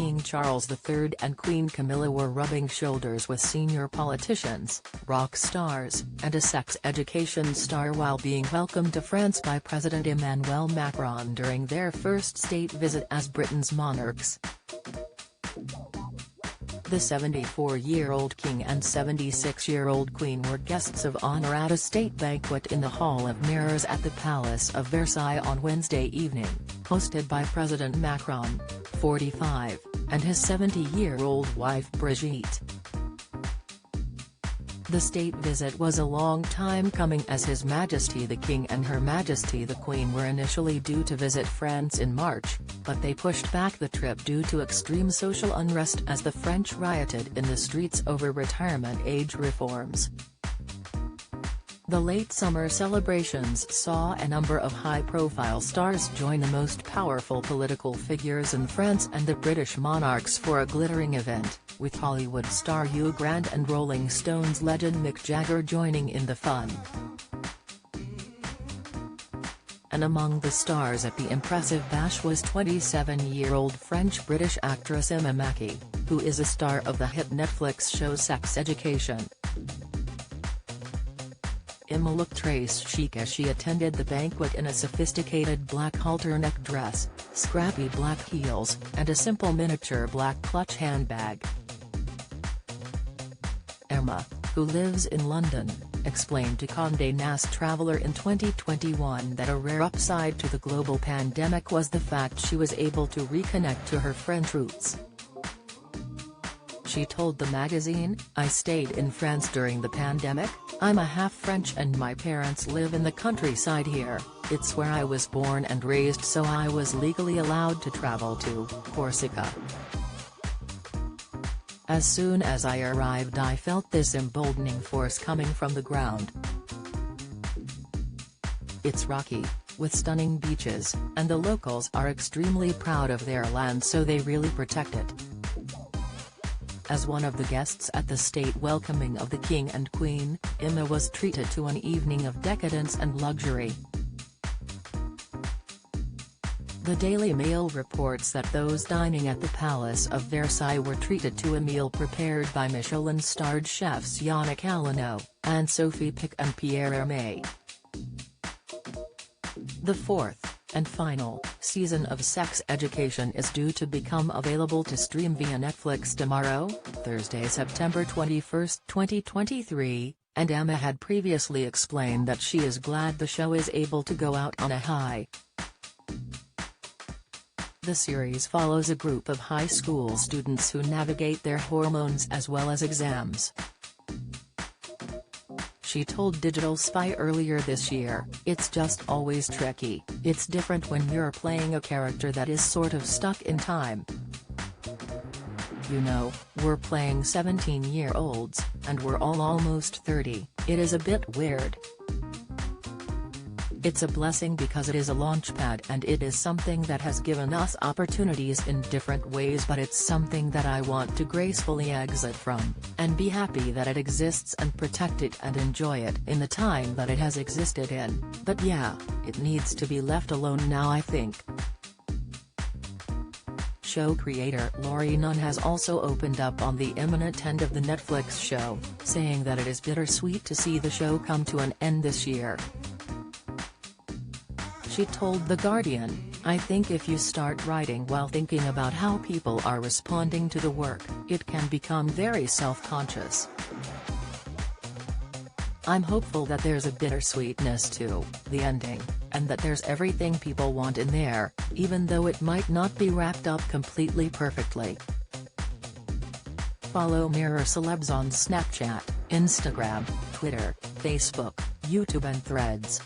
King Charles III and Queen Camilla were rubbing shoulders with senior politicians, rock stars, and a sex education star while being welcomed to France by President Emmanuel Macron during their first state visit as Britain's monarchs. The 74-year-old king and 76-year-old queen were guests of honor at a state banquet in the Hall of Mirrors at the Palace of Versailles on Wednesday evening, hosted by President Macron, 45, and his 70-year-old wife Brigitte. The state visit was a long time coming as His Majesty the King and Her Majesty the Queen were initially due to visit France in March, but they pushed back the trip due to extreme social unrest as the French rioted in the streets over retirement age reforms. The late summer celebrations saw a number of high-profile stars join the most powerful political figures in France and the British monarchs for a glittering event, with Hollywood star Hugh Grant and Rolling Stones legend Mick Jagger joining in the fun. And among the stars at the impressive bash was 27-year-old French-British actress Emma Mackey, who is a star of the hit Netflix show Sex Education. Emma looked très chic as she attended the banquet in a sophisticated black halter-neck dress, scrappy black heels, and a simple miniature black clutch handbag. Emma, who lives in London, explained to Condé Nast Traveler in 2021 that a rare upside to the global pandemic was the fact she was able to reconnect to her French roots. She told the magazine, "I stayed in France during the pandemic. I'm a half French and my parents live in the countryside here, it's where I was born and raised, so I was legally allowed to travel to Corsica. As soon as I arrived I felt this emboldening force coming from the ground. It's rocky, with stunning beaches, and the locals are extremely proud of their land, so they really protect it." As one of the guests at the state welcoming of the King and Queen, Emma was treated to an evening of decadence and luxury. The Daily Mail reports that those dining at the Palace of Versailles were treated to a meal prepared by Michelin-starred chefs Yannick Alano, Anne-Sophie Pic and Pierre Hermé. The fourth, and final, season of Sex Education is due to become available to stream via Netflix tomorrow, Thursday, September 21, 2023, and Emma had previously explained that she is glad the show is able to go out on a high. The series follows a group of high school students who navigate their hormones as well as exams. She told Digital Spy earlier this year, "It's just always tricky, it's different when you're playing a character that is sort of stuck in time. You know, we're playing 17-year-olds, and we're all almost 30, it is a bit weird. It's a blessing because it is a launchpad and it is something that has given us opportunities in different ways, but it's something that I want to gracefully exit from, and be happy that it exists and protect it and enjoy it in the time that it has existed in, but yeah, it needs to be left alone now, I think." Show creator Laurie Nunn has also opened up on the imminent end of the Netflix show, saying that it is bittersweet to see the show come to an end this year. She told The Guardian, "I think if you start writing while thinking about how people are responding to the work, it can become very self-conscious. I'm hopeful that there's a bittersweetness to the ending, and that there's everything people want in there, even though it might not be wrapped up completely perfectly." Follow Mirror Celebs on Snapchat, Instagram, Twitter, Facebook, YouTube and Threads.